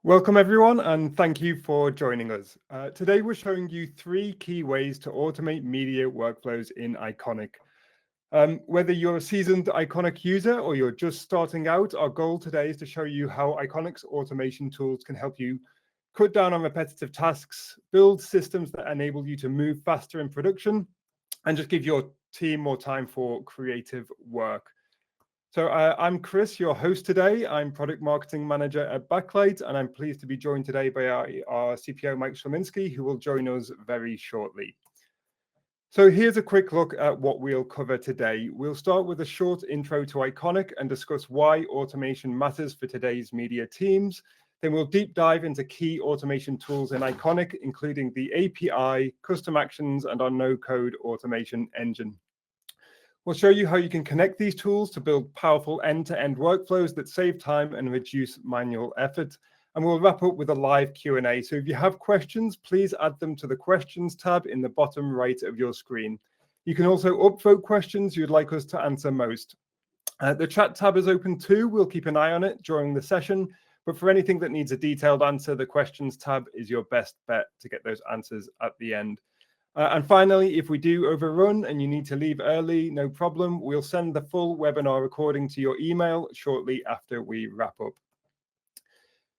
Welcome everyone, and thank you for joining us. Today we're showing you 3 key ways to automate media workflows in Iconik. Whether you're a seasoned Iconik user or you're just starting out, our goal today is to show you how Iconik's automation tools can help you cut down on repetitive tasks, build systems that enable you to move faster in production, and just give your team more time for creative work. So I'm Chris, your host today. I'm Product Marketing Manager at Backlight, and I'm pleased to be joined today by our CPO Mike Szumlinski, who will join us very shortly. So here's a quick look at what we'll cover today. We'll start with a short intro to Iconik and discuss why automation matters for today's media teams. Then we'll deep dive into key automation tools in Iconik, including the API, custom actions, and our no-code automation engine. We'll show you how you can connect these tools to build powerful end-to-end workflows that save time and reduce manual effort. And we'll wrap up with a live Q&A. So if you have questions, please add them to the questions tab in the bottom right of your screen. You can also upvote questions you'd like us to answer most. The chat tab is open too. We'll keep an eye on it during the session. But for anything that needs a detailed answer, the questions tab is your best bet to get those answers at the end. And finally, if we do overrun and you need to leave early, no problem. We'll send the full webinar recording to your email shortly after we wrap up.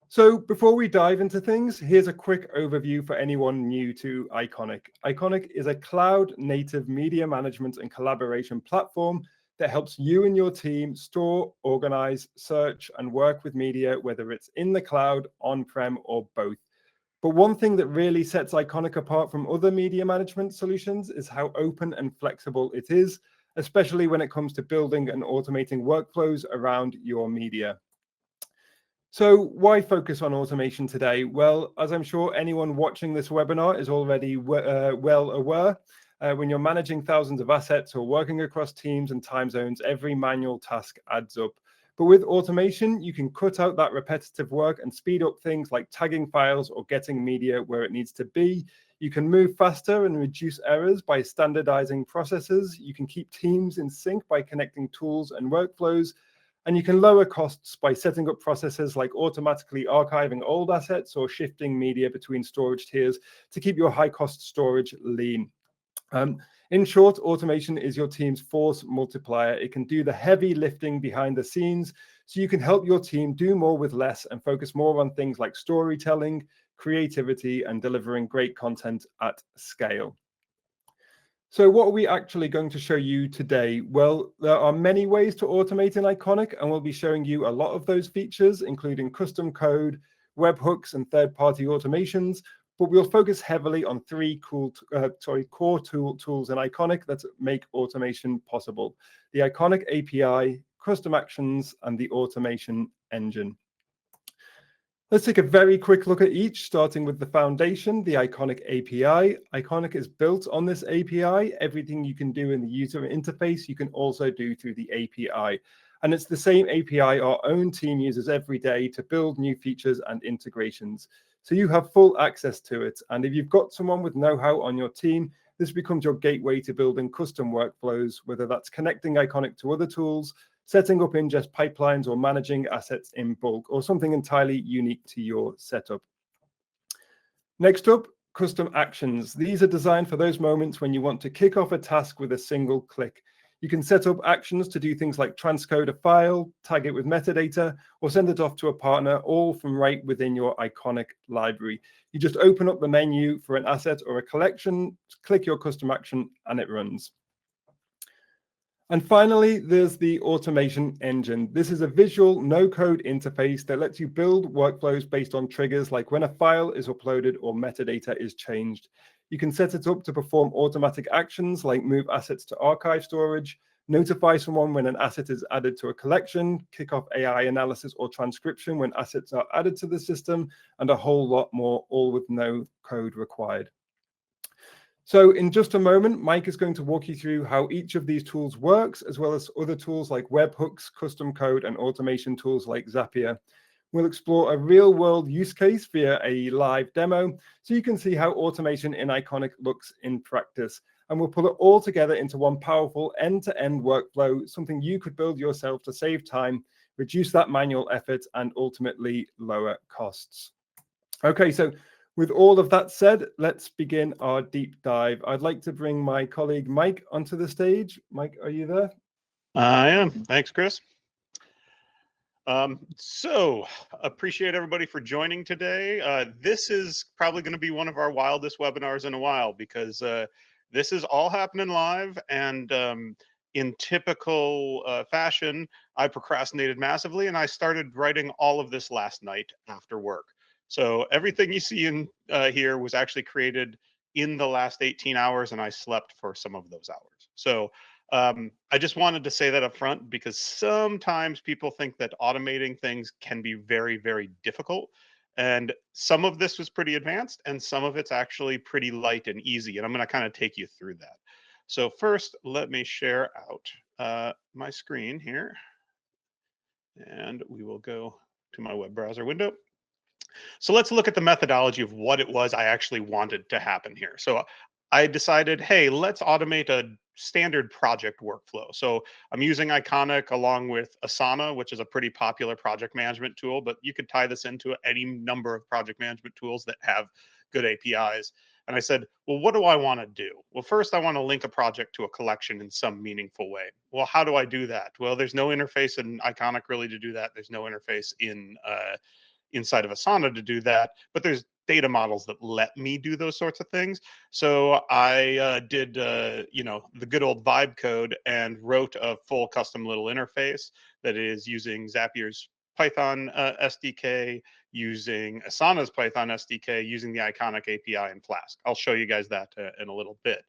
So before we dive into things, here's a quick overview for anyone new to Iconik. Iconik is a cloud-native media management and collaboration platform that helps you and your team store, organize, search, and work with media, whether it's in the cloud, on-prem, or both. But one thing that really sets Iconik apart from other media management solutions is how open and flexible it is, especially when it comes to building and automating workflows around your media. So why focus on automation today? Well, as I'm sure anyone watching this webinar is already well aware, when you're managing thousands of assets or working across teams and time zones, every manual task adds up. But with automation, you can cut out that repetitive work and speed up things like tagging files or getting media where it needs to be. You can move faster and reduce errors by standardizing processes. You can keep teams in sync by connecting tools and workflows. And you can lower costs by setting up processes like automatically archiving old assets or shifting media between storage tiers to keep your high-cost storage lean. In short, automation is your team's force multiplier. It can do the heavy lifting behind the scenes, so you can help your team do more with less and focus more on things like storytelling, creativity, and delivering great content at scale. So what are we actually going to show you today? Well, there are many ways to automate in Iconik, and we'll be showing you a lot of those features, including custom code, webhooks, and third-party automations. But we'll focus heavily on 3 core tools in Iconik that make automation possible: the Iconik API, custom actions, and the automation engine. Let's take a very quick look at each, starting with the foundation, the Iconik API. Iconik is built on this API. Everything you can do in the user interface, you can also do through the API. And it's the same API our own team uses every day to build new features and integrations. So you have full access to it. And if you've got someone with know-how on your team, this becomes your gateway to building custom workflows, whether that's connecting Iconik to other tools, setting up ingest pipelines, or managing assets in bulk, or something entirely unique to your setup. Next up, custom actions. These are designed for those moments when you want to kick off a task with a single click. You can set up actions to do things like transcode a file, tag it with metadata, or send it off to a partner, all from right within your Iconik library. You just open up the menu for an asset or a collection, click your custom action, and it runs. And finally, there's the automation engine. This is a visual, no-code interface that lets you build workflows based on triggers like when a file is uploaded or metadata is changed. You can set it up to perform automatic actions like move assets to archive storage, notify someone when an asset is added to a collection, kick off AI analysis or transcription when assets are added to the system, and a whole lot more, all with no code required. So in just a moment, Mike is going to walk you through how each of these tools works, as well as other tools like webhooks, custom code, and automation tools like Zapier. We'll explore a real-world use case via a live demo, so you can see how automation in Iconik looks in practice. And we'll pull it all together into one powerful end-to-end workflow, something you could build yourself to save time, reduce that manual effort, and ultimately lower costs. Okay, so with all of that said, let's begin our deep dive. I'd like to bring my colleague Mike onto the stage. Mike, are you there? I am. Thanks, Chris. So appreciate everybody for joining today. This is probably going to be one of our wildest webinars in a while because this is all happening live, and in typical fashion, I procrastinated massively and I started writing all of this last night after work. So everything you see in here was actually created in the last 18 hours, and I slept for some of those hours. So I just wanted to say that up front because sometimes people think that automating things can be very, very difficult. And some of this was pretty advanced, and some of it's actually pretty light and easy. And I'm going to kind of take you through that. So first, let me share out my screen here, and we will go to my web browser window. So let's look at the methodology of what it was I actually wanted to happen here. So I decided, hey, let's automate a standard project workflow. So I'm using Iconik along with Asana, which is a pretty popular project management tool, but you could tie this into any number of project management tools that have good APIs. And I said, well, what do I want to do? Well, first, I want to link a project to a collection in some meaningful way. Well, how do I do that? Well, there's no interface in Iconik really to do that. There's no interface in inside of Asana to do that, but there's data models that let me do those sorts of things. So I did, the good old vibe code and wrote a full custom little interface that is using Zapier's Python SDK, using Asana's Python SDK, using the Iconik API and Flask. I'll show you guys that in a little bit.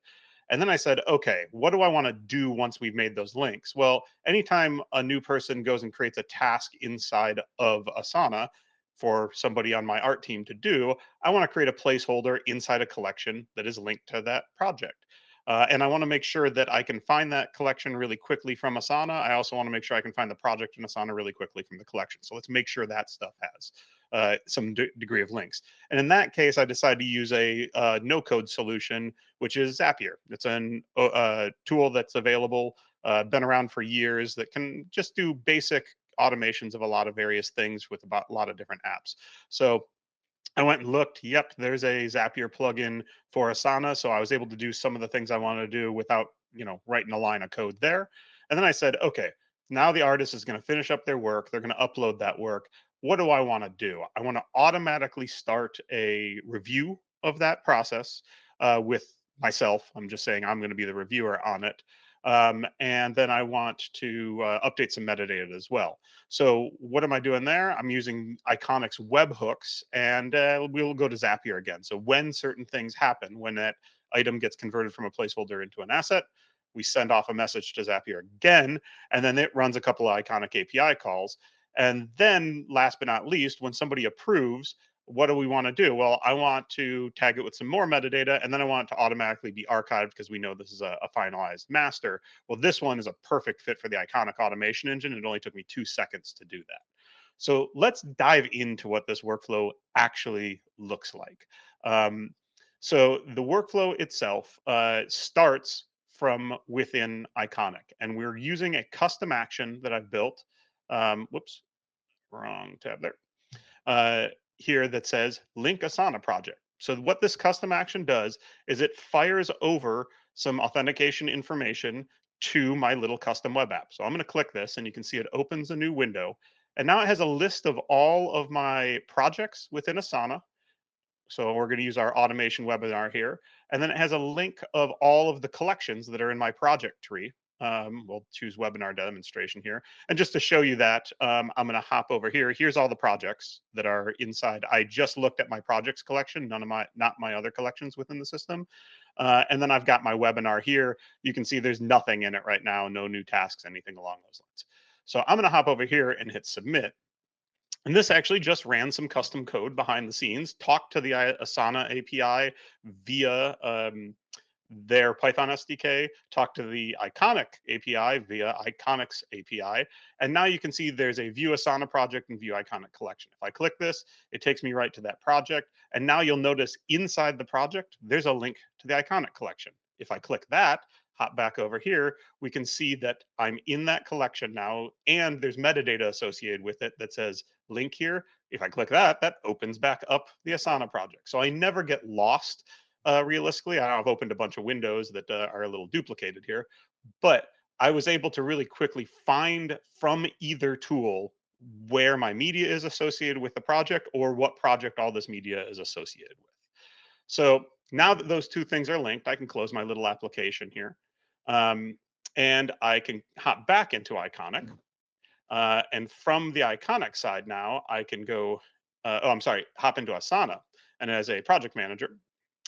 And then I said, okay, what do I want to do once we've made those links? Well, anytime a new person goes and creates a task inside of Asana, for somebody on my art team to do, I want to create a placeholder inside a collection that is linked to that project. And I want to make sure that I can find that collection really quickly from Asana. I also want to make sure I can find the project in Asana really quickly from the collection. So let's make sure that stuff has some degree of links. And in that case, I decided to use a no-code solution, which is Zapier. It's a tool that's available, been around for years, that can just do basic automations of a lot of various things with about a lot of different apps. So I went and looked. Yep, there's a Zapier plugin for Asana. So I was able to do some of the things I wanted to do without, writing a line of code there. And then I said, okay, now the artist is going to finish up their work. They're going to upload that work. What do I want to do? I want to automatically start a review of that process with myself. I'm just saying I'm going to be the reviewer on it. And then I want to update some metadata as well. So what am I doing there? I'm using Iconik's webhooks, and we'll go to Zapier again. So when certain things happen, when that item gets converted from a placeholder into an asset, we send off a message to Zapier again, and then it runs a couple of Iconik API calls. And then last but not least, when somebody approves, what do we want to do? Well, I want to tag it with some more metadata, and then I want it to automatically be archived because we know this is a finalized master. Well, this one is a perfect fit for the Iconik automation engine. It only took me 2 seconds to do that. So let's dive into what this workflow actually looks like. So the workflow itself starts from within Iconik, and we're using a custom action that I've built. Whoops, wrong tab there. Here that says link Asana project. So what this custom action does is it fires over some authentication information to my little custom web app. So I'm going to click this, and you can see it opens a new window. And now it has a list of all of my projects within Asana. So we're going to use our automation webinar here. And then it has a link of all of the collections that are in my project tree. We'll choose webinar demonstration here. And just to show you that, I'm going to hop over here. Here's all the projects that are inside. I just looked at my projects collection, not my other collections within the system. And then I've got my webinar here. You can see there's nothing in it right now, no new tasks, anything along those lines. So I'm going to hop over here and hit submit. And this actually just ran some custom code behind the scenes, talked to the Asana API via their Python SDK, talked to the Iconik API via Iconik's API. And now you can see there's a view Asana project and view Iconik collection. If I click this, it takes me right to that project. And now you'll notice inside the project, there's a link to the Iconik collection. If I click that, hop back over here, we can see that I'm in that collection now, and there's metadata associated with it that says link here. If I click that, that opens back up the Asana project. So I never get lost realistically. I've opened a bunch of windows that are a little duplicated here, but I was able to really quickly find from either tool where my media is associated with the project or what project all this media is associated with. So now that those two things are linked, I can close my little application here. Um, and I can hop back into Iconic. And from the Iconic side now, I can go, hop into Asana. And as a project manager,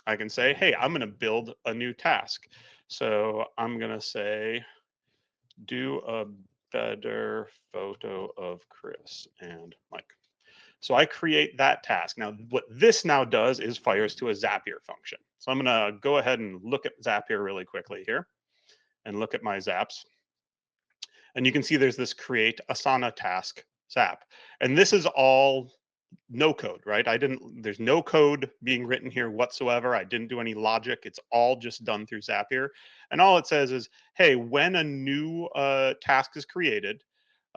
I can say, hey, I'm going to build a new task. So I'm going to say, do a better photo of Chris and Mike. So I create that task. Now, what this now does is fires to a Zapier function. So I'm going to go ahead and look at Zapier really quickly here and look at my Zaps. And you can see there's this create Asana task Zap. And this is all no code, right? There's no code being written here whatsoever. I didn't do any logic. It's all just done through Zapier. And all it says is, hey, when a new task is created,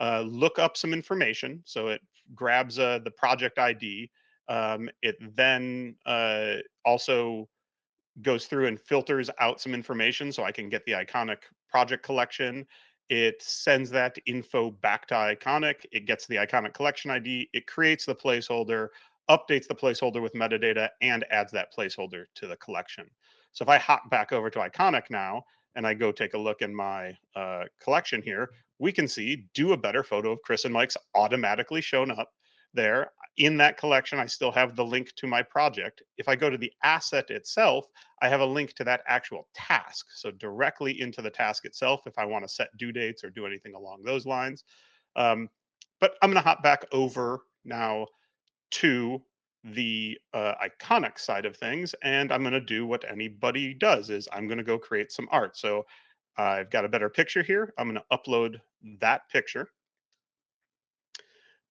look up some information. So it grabs the project ID. It then also goes through and filters out some information so I can get the Iconic project collection. It sends that info back to Iconic. It gets the Iconic collection ID. It creates the placeholder, updates the placeholder with metadata, and adds that placeholder to the collection. So if I hop back over to Iconic now and I go take a look in my collection here, we can see do a better photo of Chris and Mike's automatically shown up there. In that collection, I still have the link to my project. If I go to the asset itself, I have a link to that actual task. So directly into the task itself, if I want to set due dates or do anything along those lines. But I'm going to hop back over now to the Iconic side of things, and I'm going to do what anybody does is I'm going to go create some art. So I've got a better picture here. I'm going to upload that picture.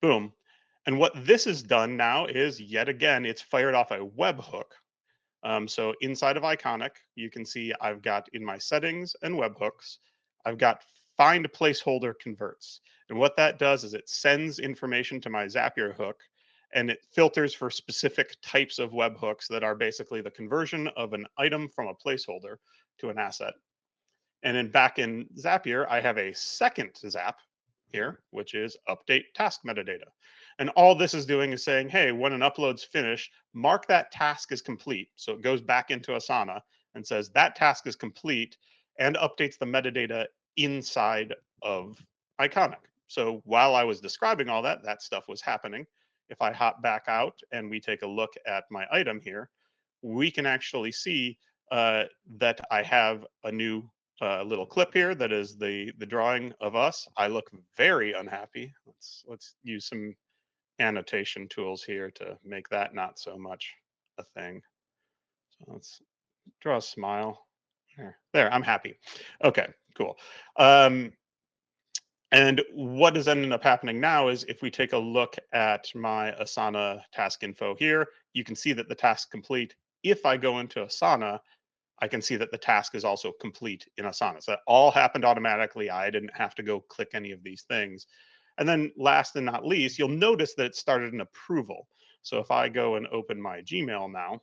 Boom. And what this has done now is, yet again, it's fired off a webhook. So inside of Iconic, you can see I've got in my settings and webhooks, I've got find placeholder converts. And what that does is it sends information to my Zapier hook, and it filters for specific types of webhooks that are basically the conversion of an item from a placeholder to an asset. And then back in Zapier, I have a second Zap here, which is update task metadata. And all this is doing is saying, hey, when an upload's finished, mark that task as complete. So it goes back into Asana and says that task is complete and updates the metadata inside of Iconic. So while I was describing all that, that stuff was happening. If I hop back out and we take a look at my item here, we can actually see that I have a new little clip here that is the drawing of us. I look very unhappy. Let's use some annotation tools here to make that not so much a thing. So let's draw a smile. There, I'm happy. Okay, cool. And what is ending up happening now is if we take a look at my Asana task info here, you can see that the task complete. If I go into Asana, I can see that the task is also complete in Asana. So that all happened automatically. I didn't have to go click any of these things. And then last and not least, you'll notice that it started an approval. So if I go and open my Gmail now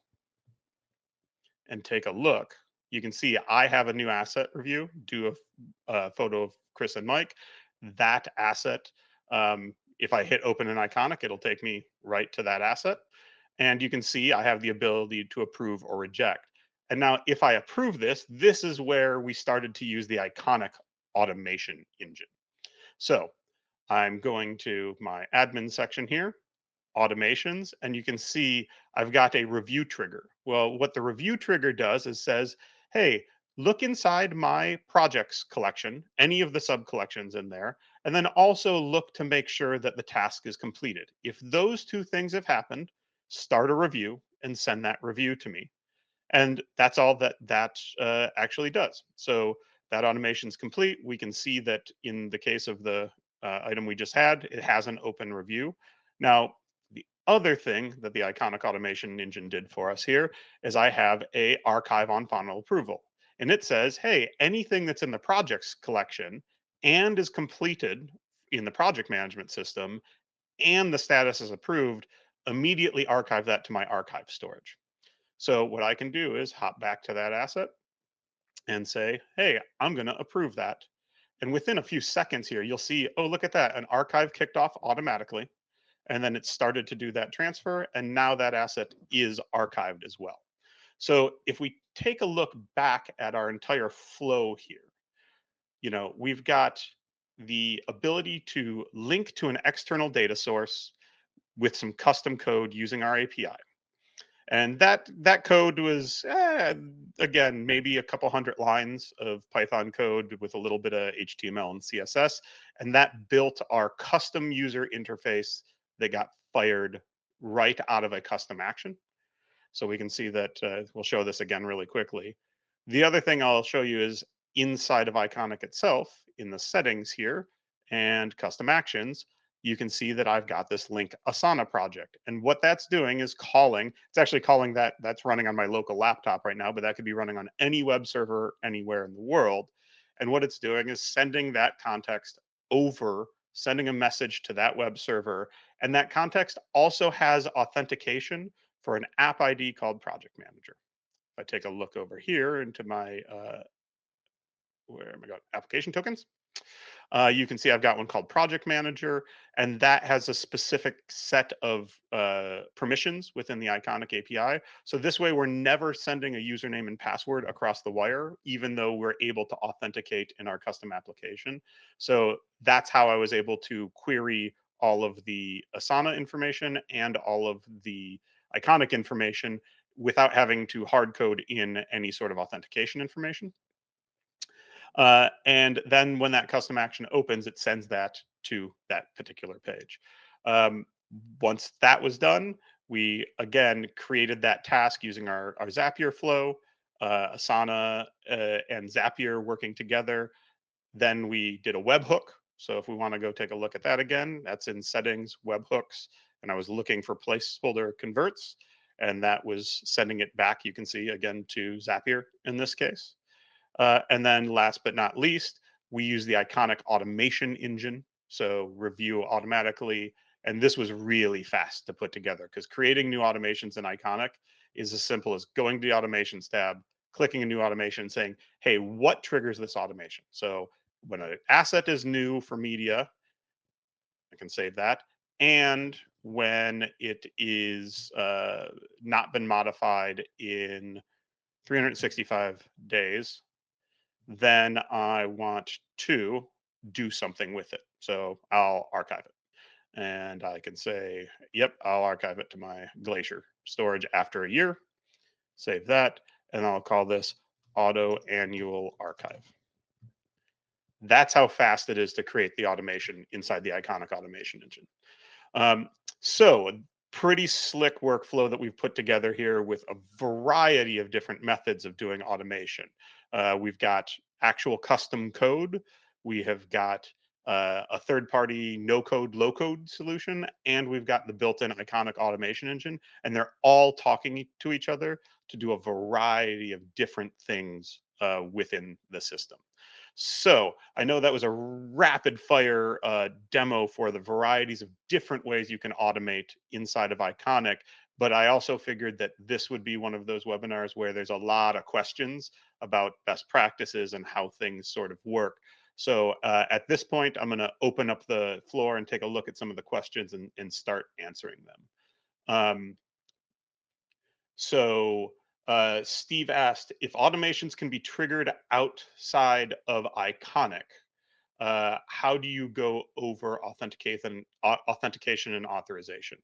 and take a look, you can see I have a new asset review, do a photo of Chris and Mike. That asset, if I hit open in Iconic, it'll take me right to that asset. And you can see I have the ability to approve or reject. And now if I approve this, this is where we started to use the Iconic automation engine. So I'm going to my admin section here, automations, and you can see I've got a review trigger. Well, what the review trigger does is says, hey, look inside my projects collection, any of the sub collections in there, and then also look to make sure that the task is completed. If those two things have happened, start a review and send that review to me. And that's all that actually does. So that automation is complete. We can see that in the case of the item we just had, it has an open review. Now, the other thing that the Iconic automation engine did for us here is I have a archive on final approval. And it says, hey, anything that's in the projects collection and is completed in the project management system and the status is approved, immediately archive that to my archive storage. So what I can do is hop back to that asset and say, hey, I'm going to approve that. And within a few seconds here, you'll see, oh, look at that. An archive kicked off automatically. And then it started to do that transfer. And now that asset is archived as well. So if we take a look back at our entire flow here, we've got the ability to link to an external data source with some custom code using our API. And that code was again maybe a couple hundred lines of Python code with a little bit of HTML and CSS, and that built our custom user interface that got fired right out of a custom action. So we can see that we'll show this again really quickly. The other thing I'll show you is inside of Iconik itself in the settings here and custom actions, you can see that I've got this link Asana project. And what that's doing is it's actually calling that's running on my local laptop right now, but that could be running on any web server anywhere in the world. And what it's doing is sending that context over, sending a message to that web server. And that context also has authentication for an app ID called Project Manager. If I take a look over here into my, where am I going? Application tokens. You can see I've got one called Project Manager, and that has a specific set of permissions within the Iconik API. So this way, we're never sending a username and password across the wire, even though we're able to authenticate in our custom application. So that's how I was able to query all of the Asana information and all of the Iconik information without having to hard code in any sort of authentication information. And then when that custom action opens, it sends that to that particular page. Um, Once that was done, we again created that task using our Zapier flow, Asana and Zapier working together. Then we did a webhook. So if we want to go take a look at that again, that's in settings, webhooks. And I was looking for placeholder converts, and that was sending it back, you can see again to Zapier in this case. And then last but not least, we use the Iconik automation engine. So review automatically. And this was really fast to put together because creating new automations in Iconik is as simple as going to the automations tab, clicking a new automation, saying, hey, what triggers this automation? So when an asset is new for media, I can save that. And when it is not been modified in 365 days, then I want to do something with it. So I'll archive it. And I can say, yep, I'll archive it to my Glacier storage after a year, save that, and I'll call this auto annual archive. That's how fast it is to create the automation inside the Iconik automation engine. So pretty slick workflow that we've put together here with a variety of different methods of doing automation. We've got actual custom code. We have got a third-party no-code, low-code solution, and we've got the built-in Iconik automation engine, and they're all talking to each other to do a variety of different things within the system. So I know that was a rapid fire demo for the varieties of different ways you can automate inside of Iconik. But I also figured that this would be one of those webinars where there's a lot of questions about best practices and how things sort of work. So at this point, I'm going to open up the floor and take a look at some of the questions and start answering them. So Steve asked if automations can be triggered outside of Iconik. How do you go over authentication and authorization?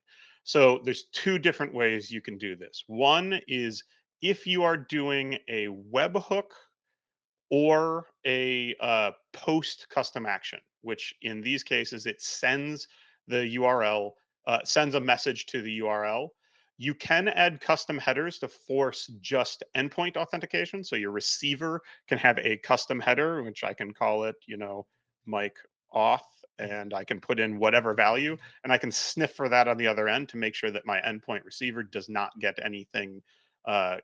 So there's two different ways you can do this. One is if you are doing a webhook or a post custom action, which in these cases it sends the URL, sends a message to the URL. You can add custom headers to force just endpoint authentication. So your receiver can have a custom header, which I can call it, Mike auth, and I can put in whatever value, and I can sniff for that on the other end to make sure that my endpoint receiver does not get anything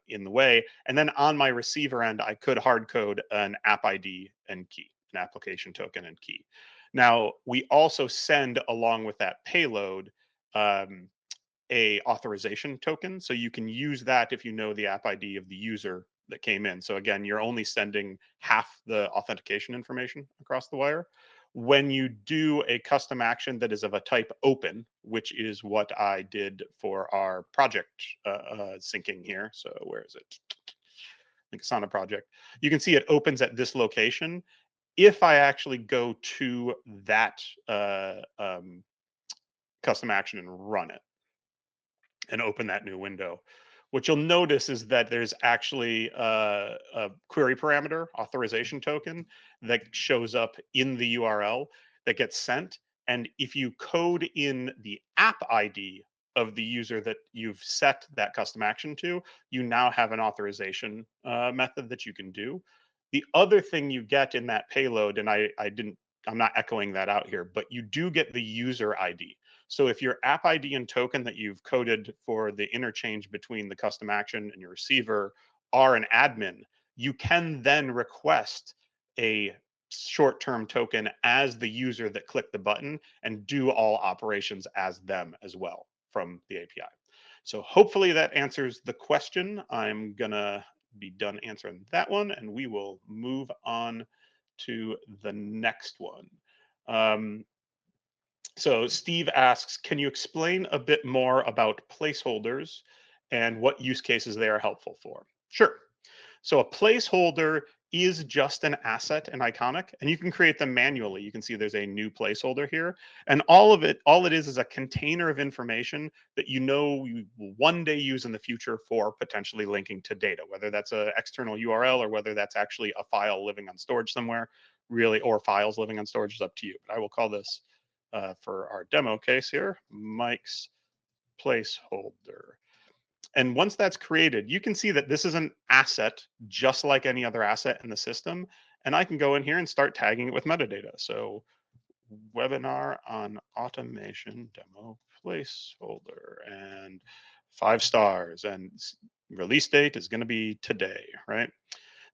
in the way. And then on my receiver end, I could hard code an app ID and key, an application token and key. Now, we also send along with that payload a authorization token. So you can use that if you know the app ID of the user that came in. So again, you're only sending half the authentication information across the wire. When you do a custom action that is of a type open, which is what I did for our project syncing here. So where is it? I think Asana project. You can see it opens at this location. If I actually go to that custom action and run it and open that new window, what you'll notice is that there's actually a query parameter authorization token that shows up in the URL that gets sent. And if you code in the app ID of the user that you've set that custom action to, you now have an authorization method that you can do. The other thing you get in that payload, and I'm not echoing that out here, but you do get the user ID. So if your app ID and token that you've coded for the interchange between the custom action and your receiver are an admin, you can then request a short-term token as the user that clicked the button and do all operations as them as well from the API. So hopefully that answers the question. I'm gonna be done answering that one, and we will move on to the next one. So Steve asks, can you explain a bit more about placeholders and what use cases they are helpful for? Sure. So a placeholder is just an asset in Iconic, and you can create them manually. You can see there's a new placeholder here, and all it is a container of information that you know you will one day use in the future for potentially linking to data, whether that's an external URL or whether that's actually a file living on storage somewhere, really, or files living on storage is up to you. But I will call this for our demo case here, Mike's placeholder. And once that's created, you can see that this is an asset just like any other asset in the system. And I can go in here and start tagging it with metadata. So webinar on automation demo placeholder and 5 stars, and release date is going to be today, right?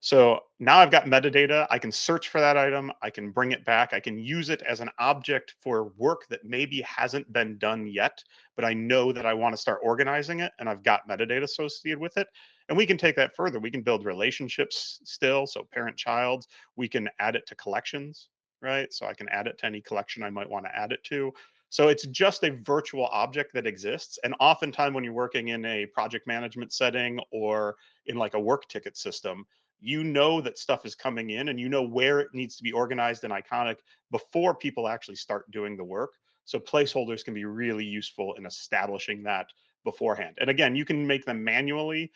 So now I've got metadata. I can search for that item. I can bring it back. I can use it as an object for work that maybe hasn't been done yet, but I know that I want to start organizing it, and I've got metadata associated with it. And we can take that further. We can build relationships still. So parent-child, we can add it to collections, right? So I can add it to any collection I might want to add it to. So it's just a virtual object that exists. And oftentimes when you're working in a project management setting or in like a work ticket system, you know that stuff is coming in and you know where it needs to be organized in Iconic before people actually start doing the work. So placeholders can be really useful in establishing that beforehand. And again, you can make them manually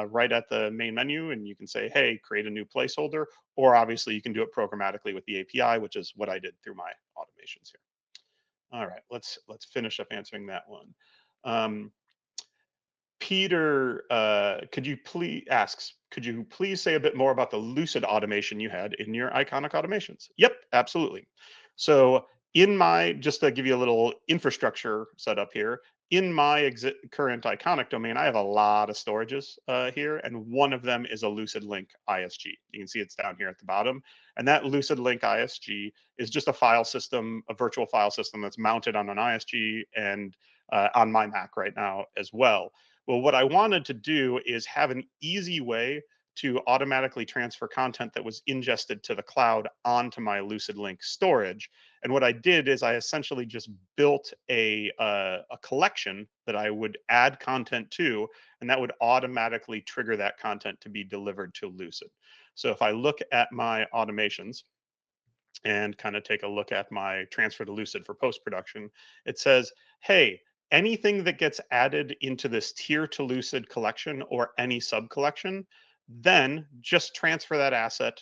right at the main menu, and you can say, hey, create a new placeholder, or obviously you can do it programmatically with the API, which is what I did through my automations here. All right, let's finish up answering that one. Peter, could you please say a bit more about the Lucid automation you had in your Iconic automations? Yep, absolutely. So just to give you a little infrastructure setup here, in my current Iconic domain, I have a lot of storages here, and one of them is a LucidLink ISG. You can see it's down here at the bottom. And that LucidLink ISG is just a file system, a virtual file system that's mounted on an ISG and on my Mac right now as well. Well, what I wanted to do is have an easy way to automatically transfer content that was ingested to the cloud onto my LucidLink storage. And what I did is I essentially just built a collection that I would add content to, and that would automatically trigger that content to be delivered to Lucid. So if I look at my automations and kind of take a look at my transfer to Lucid for post-production, it says, hey, anything that gets added into this tier to Lucid collection or any sub collection, then just transfer that asset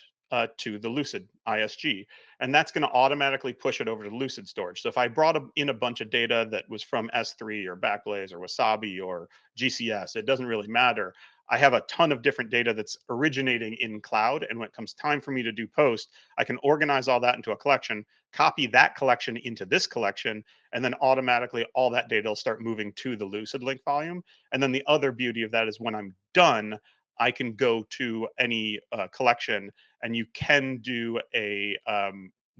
to the Lucid ISG. And that's going to automatically push it over to Lucid storage. So if I brought in a bunch of data that was from S3 or Backblaze or Wasabi or GCS, it doesn't really matter. I have a ton of different data that's originating in cloud. And when it comes time for me to do post, I can organize all that into a collection, copy that collection into this collection, and then automatically all that data will start moving to the LucidLink volume. And then the other beauty of that is when I'm done, I can go to any collection, and you can do a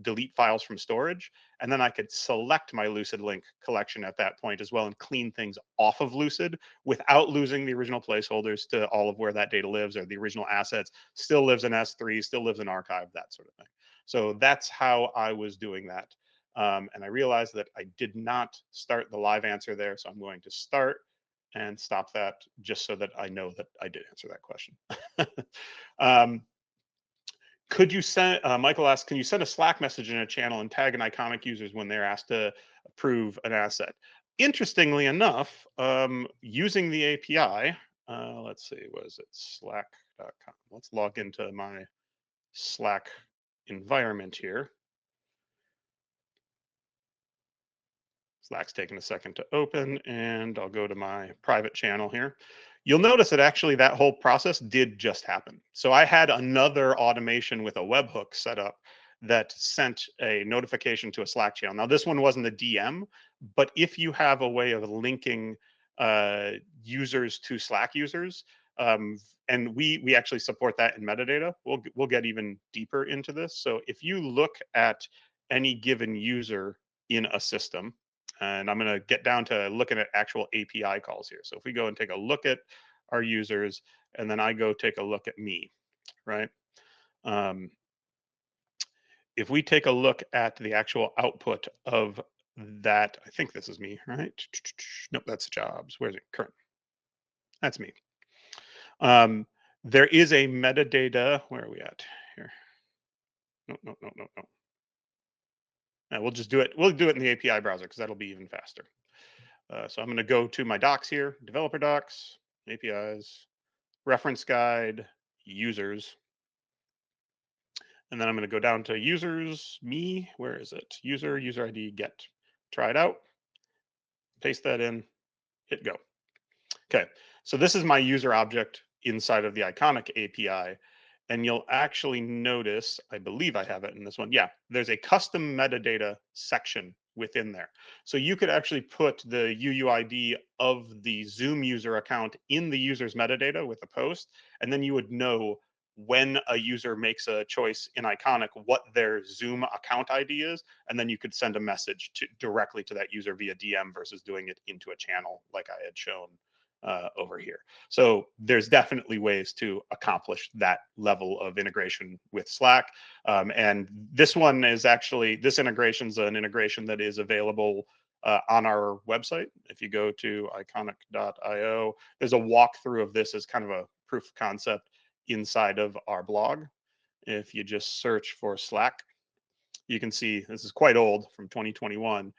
delete files from storage, and then I could select my LucidLink collection at that point as well and clean things off of Lucid without losing the original placeholders to all of where that data lives, or the original assets still lives in S3, still lives in archive, that sort of thing. So that's how I was doing that. And I realized that I did not start the live answer there, so I'm going to start and stop that just so that I know that I did answer that question. Could you send, Michael asks, can you send a Slack message in a channel and tag an Iconik users when they're asked to approve an asset? Interestingly enough, using the API, let's see, was it slack.com? Let's log into my Slack environment here. Slack's taking a second to open, and I'll go to my private channel here. You'll notice that actually that whole process did just happen. So I had another automation with a webhook set up that sent a notification to a Slack channel. Now, this one wasn't a DM, but if you have a way of linking users to Slack users, and we actually support that in metadata, we'll get even deeper into this. So if you look at any given user in a system, and I'm going to get down to looking at actual API calls here. So if we go and take a look at our users, and then I go take a look at me, right? If we take a look at the actual output of that, I think this is me, right? Nope, that's jobs. Where's it? Current. That's me. There is a metadata. Where are we at here? No. We'll just do it. We'll do it in the API browser because that'll be even faster. So I'm going to go to my docs here, developer docs, APIs, reference guide, users. And then I'm going to go down to users, me, where is it? User ID, get. Try it out, paste that in, hit go. Okay, so this is my user object inside of the Iconik API. And you'll actually notice, I believe I have it in this one. Yeah, there's a custom metadata section within there. So you could actually put the UUID of the Zoom user account in the user's metadata with a post, and then you would know when a user makes a choice in Iconik what their Zoom account ID is, and then you could send a message directly to that user via DM versus doing it into a channel like I had shown over here. So there's definitely ways to accomplish that level of integration with Slack. And this one is actually, this integration is an integration that is available on our website. If you go to iconik.io, there's a walkthrough of this as kind of a proof of concept inside of our blog. If you just search for Slack, you can see this is quite old, from 2021.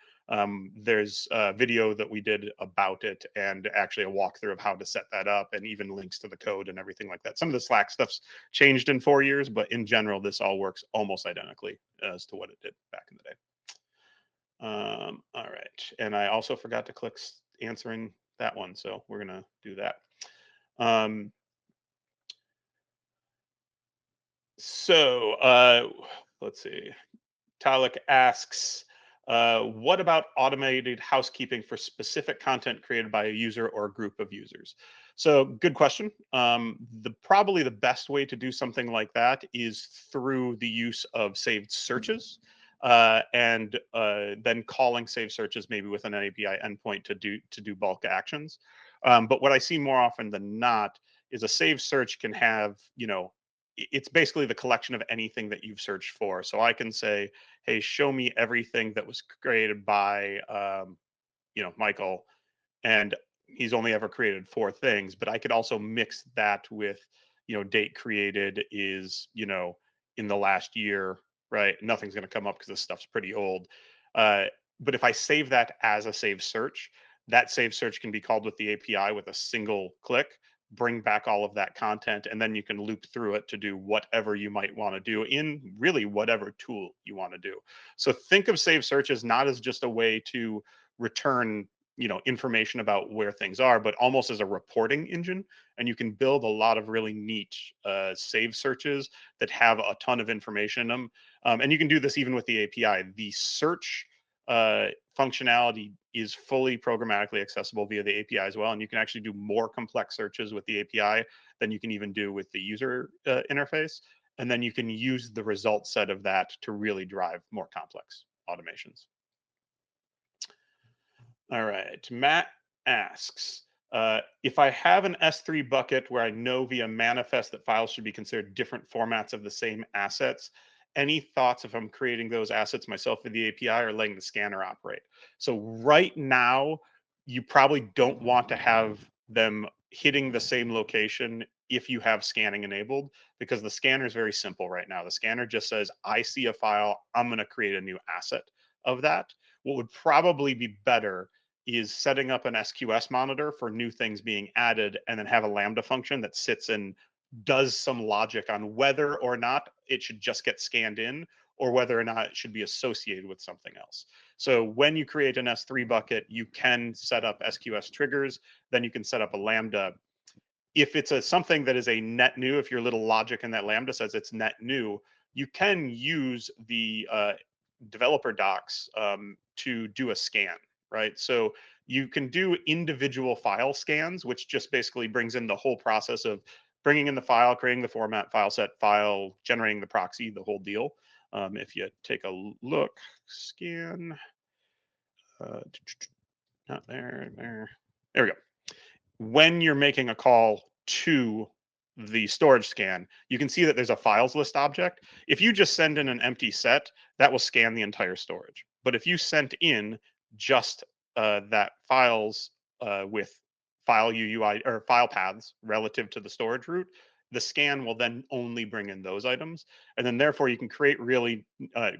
There's a video that we did about it, and actually a walkthrough of how to set that up, and even links to the code and everything like that. Some of the Slack stuff's changed in 4 years, but in general, this all works almost identically as to what it did back in the day. All right, and I also forgot to click answering that one, so we're gonna do that. Let's see. Talik asks, what about automated housekeeping for specific content created by a user or a group of users? So good question. Probably the best way to do something like that is through the use of saved searches, and then calling saved searches maybe with an API endpoint to do bulk actions. But what I see more often than not is a saved search can have, it's basically the collection of anything that you've searched for. So I can say, hey, show me everything that was created by, Michael, and he's only ever created 4 things. But I could also mix that with, date created is, in the last year, right? Nothing's going to come up because this stuff's pretty old. But if I save that as a saved search, that saved search can be called with the API with a single click, bring back all of that content, and then you can loop through it to do whatever you might want to do in really whatever tool you want to do. So think of saved searches not as just a way to return, information about where things are, but almost as a reporting engine. And you can build a lot of really neat save searches that have a ton of information in them. And you can do this even with the API. The search functionality is fully programmatically accessible via the API as well. And you can actually do more complex searches with the API than you can even do with the user interface. And then you can use the result set of that to really drive more complex automations. All right, Matt asks, if I have an S3 bucket where I know via manifest that files should be considered different formats of the same assets, any thoughts if I'm creating those assets myself with the API or letting the scanner operate? So right now, you probably don't want to have them hitting the same location if you have scanning enabled, because the scanner is very simple right now. The scanner just says, I see a file, I'm going to create a new asset of that. What would probably be better is setting up an SQS monitor for new things being added, and then have a Lambda function that sits and does some logic on whether or not it should just get scanned in, or whether or not it should be associated with something else. So when you create an S3 bucket, you can set up SQS triggers, then you can set up a Lambda. If it's something that is a net new, if your little logic in that Lambda says it's net new, you can use the developer docs to do a scan, right? So you can do individual file scans, which just basically brings in the whole process of bringing in the file, creating the format, file set, file, generating the proxy, the whole deal. If you take a look, scan, not there, there we go. When you're making a call to the storage scan, you can see that there's a files list object. If you just send in an empty set, that will scan the entire storage. But if you sent in just that files with file UUI or file paths relative to the storage route, the scan will then only bring in those items. And then therefore you can create really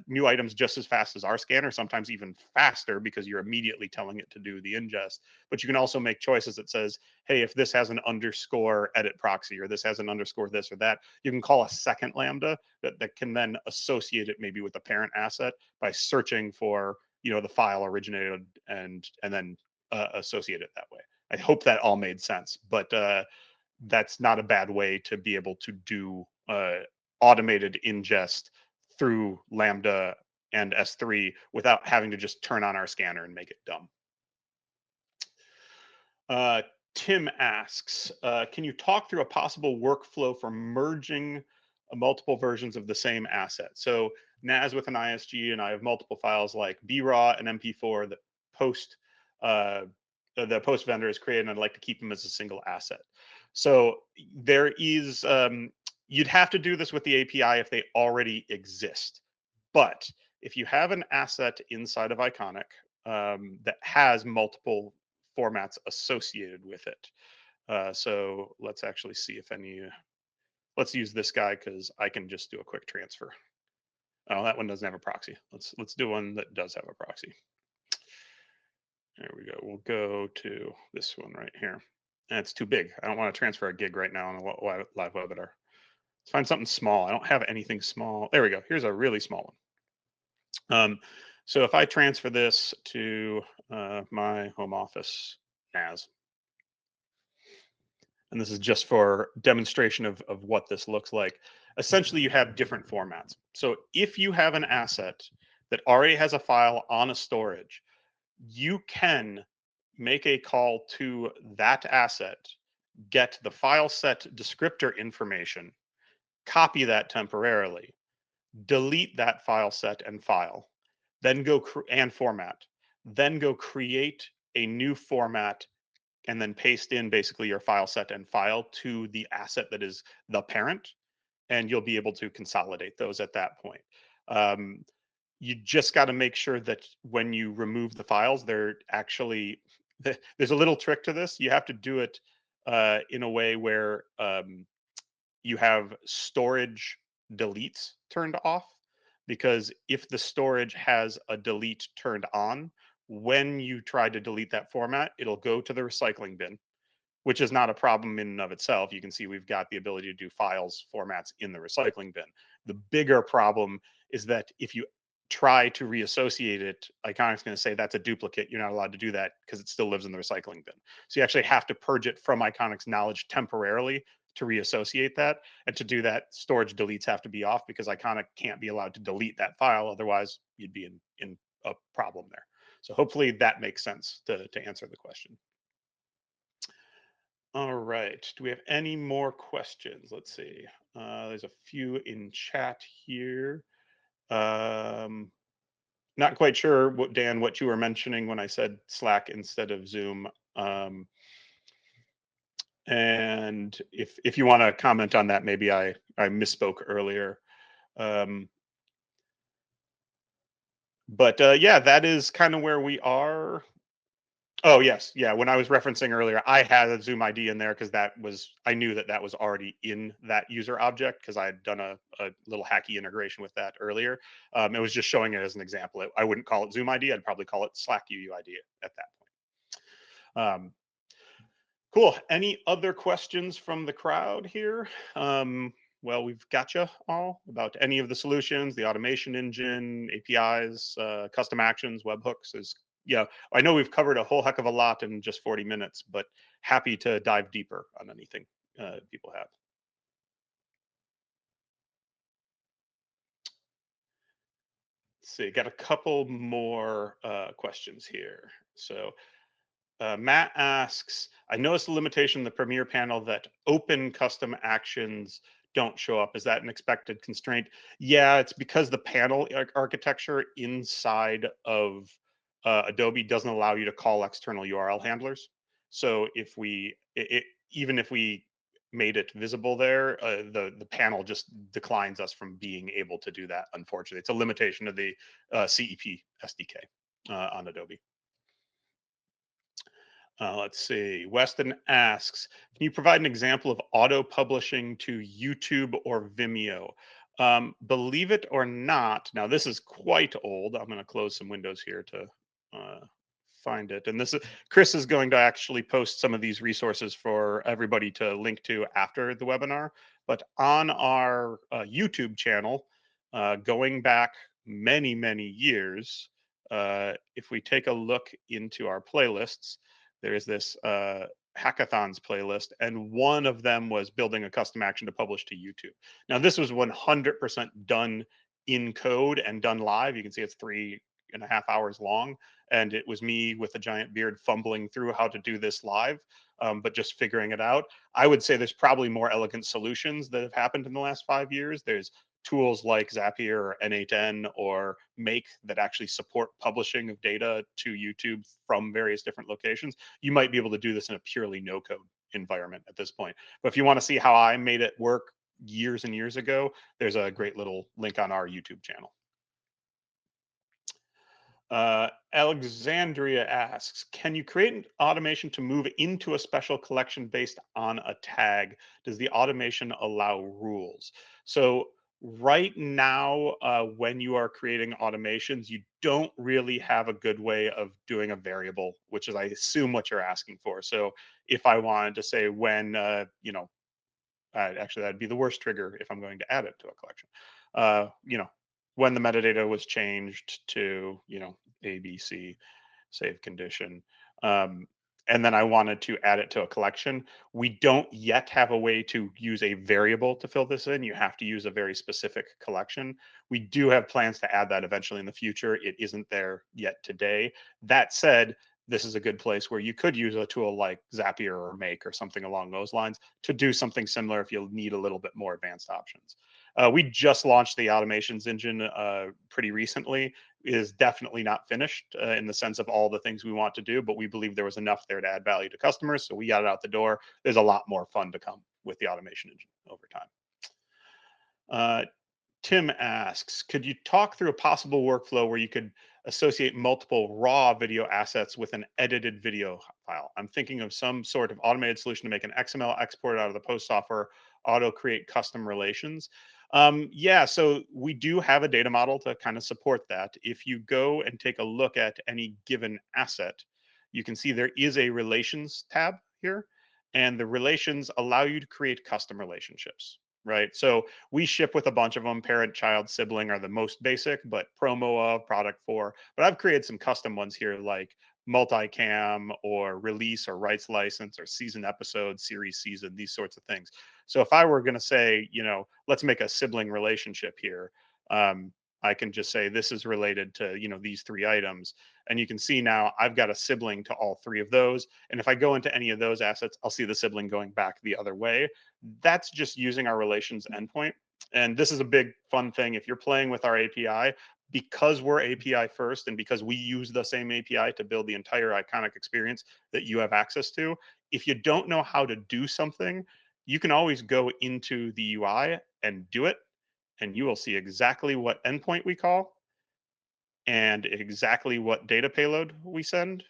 new items just as fast as our scanner, sometimes even faster, because you're immediately telling it to do the ingest. But you can also make choices that says, hey, if this has an underscore edit proxy, or this has an underscore this or that, you can call a second Lambda that can then associate it maybe with the parent asset by searching for, the file originated and then associate it that way. I hope that all made sense, but that's not a bad way to be able to do automated ingest through Lambda and S3 without having to just turn on our scanner and make it dumb. Tim asks, can you talk through a possible workflow for merging multiple versions of the same asset? So NAS with an ISG, and I have multiple files like BRAW and MP4 that the post vendor has created, and I'd like to keep them as a single asset. So there is, you'd have to do this with the API if they already exist. But if you have an asset inside of Iconik that has multiple formats associated with it. So let's actually see if let's use this guy, because I can just do a quick transfer. Oh, that one doesn't have a proxy. Let's do one that does have a proxy. There we go. We'll go to this one right here. And it's too big. I don't want to transfer a gig right now on a live webinar. Let's find something small. I don't have anything small. There we go. Here's a really small one. So if I transfer this to my home office NAS, and this is just for demonstration of what this looks like. Essentially, you have different formats. So if you have an asset that already has a file on a storage, you can make a call to that asset, get the file set descriptor information, copy that temporarily, delete that file set and file, then go and format, then go create a new format, and then paste in basically your file set and file to the asset that is the parent, and you'll be able to consolidate those at that point. You just got to make sure that when you remove the files, they're actually, there's a little trick to this. You have to do it in a way where you have storage deletes turned off, because if the storage has a delete turned on, when you try to delete that format, it'll go to the recycling bin, which is not a problem in and of itself. You can see we've got the ability to do files formats in the recycling bin. The bigger problem is that if you try to reassociate it, Iconic's going to say that's a duplicate. You're not allowed to do that because it still lives in the recycling bin. So you actually have to purge it from Iconic's knowledge temporarily to reassociate that. And to do that, storage deletes have to be off because Iconic can't be allowed to delete that file. Otherwise, you'd be in a problem there. So hopefully that makes sense to answer the question. All right. Do we have any more questions? Let's see. There's a few in chat here. Not quite sure what, Dan, what you were mentioning when I said Slack instead of Zoom. And if you want to comment on that, maybe I misspoke earlier. But yeah, that is kind of where we are. Oh yes, yeah. When I was referencing earlier, I had a Zoom ID in there because I knew that was already in that user object because I had done a little hacky integration with that earlier. It was just showing it as an example. I wouldn't call it Zoom ID. I'd probably call it Slack UUID at that point. Cool. Any other questions from the crowd here? Well, we've got you all about any of the solutions, the automation engine, APIs, custom actions, webhooks. Yeah, I know we've covered a whole heck of a lot in just 40 minutes, but happy to dive deeper on anything people have. Let's see, got a couple more questions here. So Matt asks, I noticed the limitation in the Premiere panel that open custom actions don't show up. Is that an expected constraint? Yeah, it's because the panel architecture inside of Adobe doesn't allow you to call external URL handlers. So if even if we made it visible there, the panel just declines us from being able to do that. Unfortunately, it's a limitation of the CEP SDK on Adobe. Let's see. Weston asks, can you provide an example of auto publishing to YouTube or Vimeo? Believe it or not, now this is quite old. I'm going to close some windows here to find it. And this is Chris is going to actually post some of these resources for everybody to link to after the webinar. But on our YouTube channel, going back many, many years, if we take a look into our playlists, there is this hackathons playlist, and one of them was building a custom action to publish to YouTube. Now, this was 100% done in code and done live. You can see it's 3.5 hours long, and it was me with a giant beard fumbling through how to do this live, but just figuring it out. I would say there's probably more elegant solutions that have happened in the last 5 years. There's tools like Zapier or N8N or Make that actually support publishing of data to YouTube from various different locations. You might be able to do this in a purely no-code environment at this point. But if you want to see how I made it work years and years ago, there's a great little link on our YouTube channel. Alexandria asks, can you create an automation to move into a special collection based on a tag? Does the automation allow rules? So right now, when you are creating automations, you don't really have a good way of doing a variable, which is, I assume, what you're asking for. So if I wanted to say when, actually, that'd be the worst trigger if I'm going to add it to a collection. When the metadata was changed to, ABC, save condition, and then I wanted to add it to a collection. We don't yet have a way to use a variable to fill this in. You have to use a very specific collection. We do have plans to add that eventually in the future. It isn't there yet today. That said, this is a good place where you could use a tool like Zapier or Make or something along those lines to do something similar if you need a little bit more advanced options. We just launched the automations engine pretty recently. It is definitely not finished in the sense of all the things we want to do, but we believe there was enough there to add value to customers. So we got it out the door. There's a lot more fun to come with the automation engine over time. Tim asks, could you talk through a possible workflow where you could associate multiple raw video assets with an edited video file? I'm thinking of some sort of automated solution to make an XML export out of the post software, auto create custom relations. Yeah, so we do have a data model to kind of support that. If you go and take a look at any given asset, you can see there is a relations tab here, and the relations allow you to create custom relationships. right? So we ship with a bunch of them. Parent, child, sibling are the most basic, but promo of, product for. But I've created some custom ones here, like multicam or release or rights license or season episode, series season, these sorts of things. So if I were going to say, let's make a sibling relationship here, I can just say this is related to, these three items. And you can see now I've got a sibling to all three of those. And if I go into any of those assets, I'll see the sibling going back the other way. That's just using our relations endpoint. And this is a big fun thing. If you're playing with our API, because we're API first and because we use the same API to build the entire Iconic experience that you have access to, if you don't know how to do something, you can always go into the UI and do it, and you will see exactly what endpoint we call and exactly what data payload we send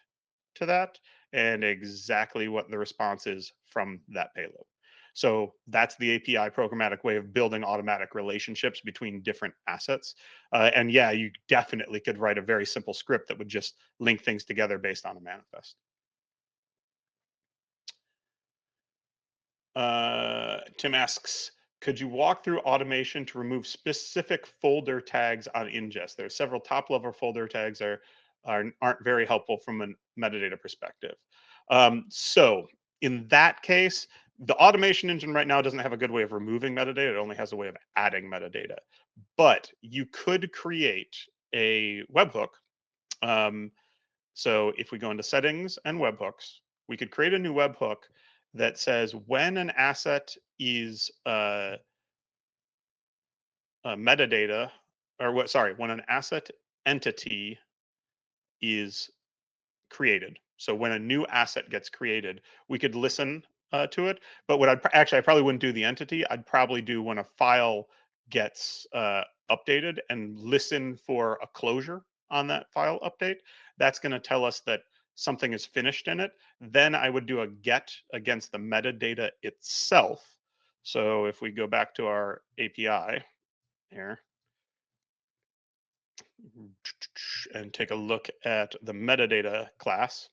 to that and exactly what the response is from that payload. So that's the API programmatic way of building automatic relationships between different assets. And yeah, you definitely could write a very simple script that would just link things together based on a manifest. Tim asks, could you walk through automation to remove specific folder tags on ingest? There are several top level folder tags that aren't very helpful from a metadata perspective. So in that case, the automation engine right now doesn't have a good way of removing metadata. It only has a way of adding metadata. But you could create a webhook. So if we go into settings and webhooks, we could create a new webhook that says when an asset is metadata, or what? Sorry, when an asset entity is created. So when a new asset gets created, we could listen to it. But what I probably wouldn't do the entity. I'd probably do when a file gets updated and listen for a closure on that file update. That's going to tell us that something is finished in it. Then I would do a get against the metadata itself. So if we go back to our API here and take a look at the metadata class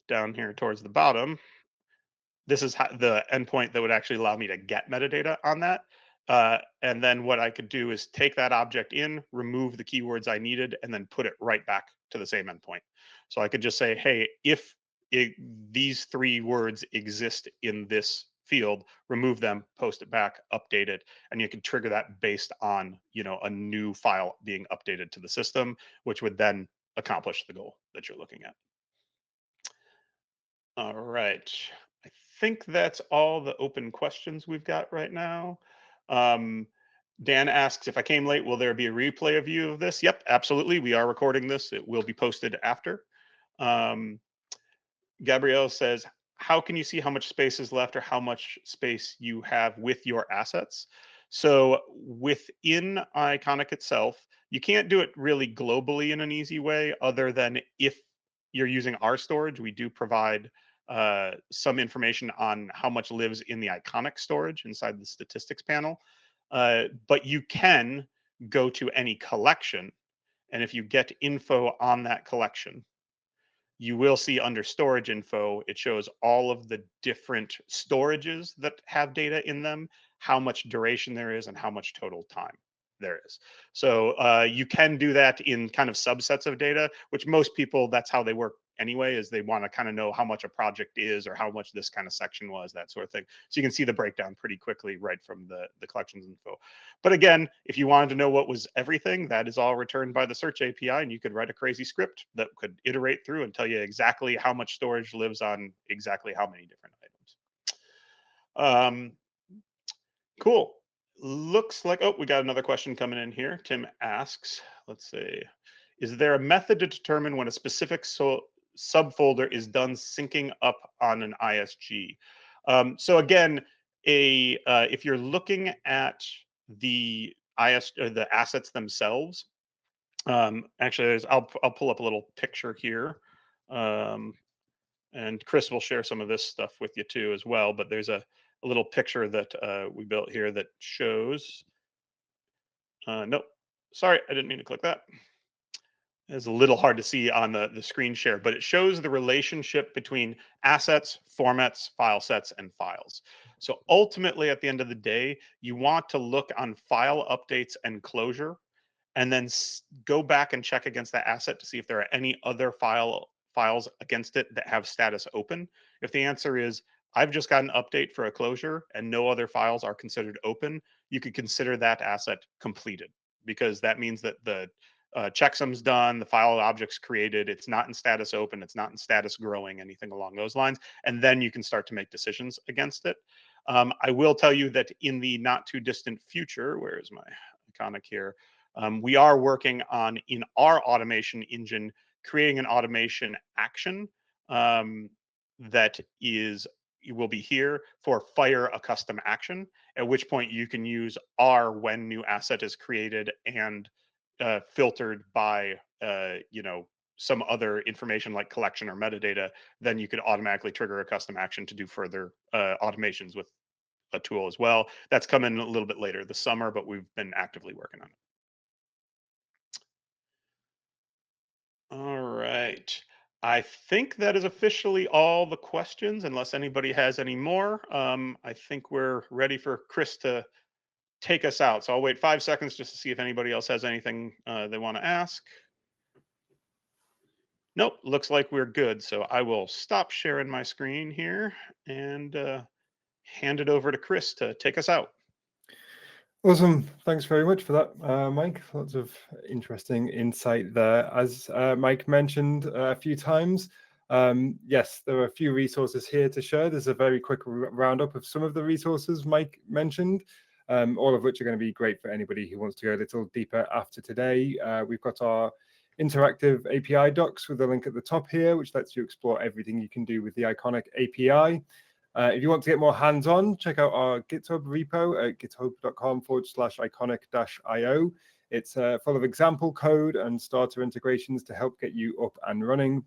down here towards the bottom, this is the endpoint that would actually allow me to get metadata on that. And then what I could do is take that object in, remove the keywords I needed, and then put it right back to the same endpoint. So I could just say, hey, if these three words exist in this field, remove them, post it back, update it, and you can trigger that based on a new file being updated to the system, which would then accomplish the goal that you're looking at. All right. I think that's all the open questions we've got right now. Dan asks, if I came late, will there be a replay of you of this? Yep, absolutely. We are recording this. It will be posted after. Gabrielle says, how can you see how much space is left or how much space you have with your assets? So within Iconic itself, you can't do it really globally in an easy way other than if you're using our storage. We do provide some information on how much lives in the Iconic storage inside the statistics panel. But you can go to any collection, and if you get info on that collection, you will see under storage info, it shows all of the different storages that have data in them, how much duration there is, and how much total time there is. So you can do that in kind of subsets of data, which most people, that's how they work anyway, is they want to kind of know how much a project is or how much this kind of section was, that sort of thing. So you can see the breakdown pretty quickly right from the collections info. But again, if you wanted to know what was everything, that is all returned by the search API, and you could write a crazy script that could iterate through and tell you exactly how much storage lives on exactly how many different items. Cool. Looks like, oh, we got another question coming in here. Tim asks, let's see, is there a method to determine when a specific subfolder is done syncing up on an ISG? So again, if you're looking at the the assets themselves, actually, I'll pull up a little picture here, and Chris will share some of this stuff with you too as well. But there's a little picture that we built here that shows. Nope, sorry, I didn't mean to click that. It's a little hard to see on the screen share, but it shows the relationship between assets, formats, file sets, and files. So ultimately, at the end of the day, you want to look on file updates and closure, and then go back and check against that asset to see if there are any other files against it that have status open. If the answer is, I've just got an update for a closure and no other files are considered open, you could consider that asset completed, because that means that the checksum's done, the file object's created, it's not in status open, it's not in status growing, anything along those lines, and then you can start to make decisions against it. I will tell you that in the not too distant future, where is my Iconik here? We are working on, in our automation engine, creating an automation action that will be here for fire a custom action, at which point you can use R when new asset is created and filtered by some other information like collection or metadata. Then you could automatically trigger a custom action to do further automations with a tool as well. That's coming a little bit later this summer, but we've been actively working on it. All right. I think that is officially all the questions, unless anybody has any more. I think we're ready for Chris to take us out. So I'll wait 5 seconds just to see if anybody else has anything they want to ask. Nope, looks like we're good. So I will stop sharing my screen here and hand it over to Chris to take us out. Awesome. Thanks very much for that, Mike. Lots of interesting insight there. As Mike mentioned a few times, yes, there are a few resources here to share. There's a very quick roundup of some of the resources Mike mentioned, all of which are going to be great for anybody who wants to go a little deeper after today. We've got our interactive API docs with a link at the top here, which lets you explore everything you can do with the Iconik API. If you want to get more hands-on, check out our GitHub repo at github.com/iconic-io. It's full of example code and starter integrations to help get you up and running.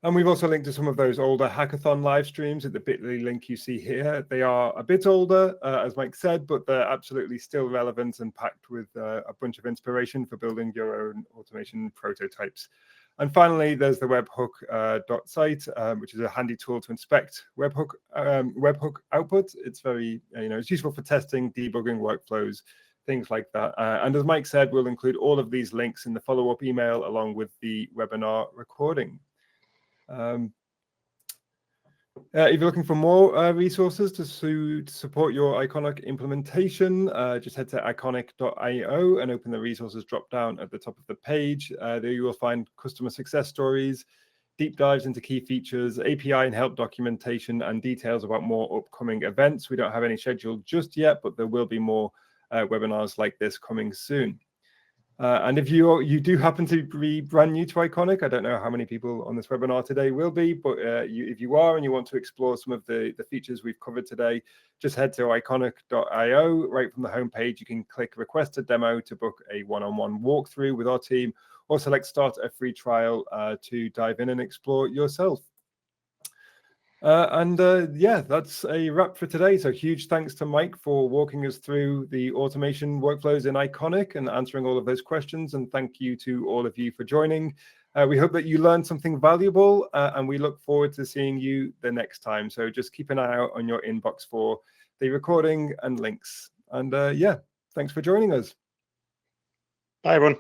And we've also linked to some of those older hackathon live streams at the bit.ly link you see here. They are a bit older, as Mike said, but they're absolutely still relevant and packed with a bunch of inspiration for building your own automation prototypes. And finally, there's the webhook.site, which is a handy tool to inspect webhook output. It's very, it's useful for testing, debugging workflows, things like that. And as Mike said, we'll include all of these links in the follow-up email along with the webinar recording. If you're looking for more resources to support your Iconik implementation, just head to iconik.io and open the resources drop down at the top of the page. There you will find customer success stories, deep dives into key features, API and help documentation, and details about more upcoming events. We don't have any scheduled just yet, but there will be more webinars like this coming soon. And if you do happen to be brand new to Iconik, I don't know how many people on this webinar today will be, but if you are and you want to explore some of the features we've covered today, just head to iconik.io. Right from the homepage, you can click request a demo to book a one-on-one walkthrough with our team, or select start a free trial to dive in and explore yourself. Yeah, that's a wrap for today. So huge thanks to Mike for walking us through the automation workflows in Iconik and answering all of those questions. And thank you to all of you for joining. We hope that you learned something valuable, and we look forward to seeing you the next time. So just keep an eye out on your inbox for the recording and links. And yeah, thanks for joining us. Bye, everyone.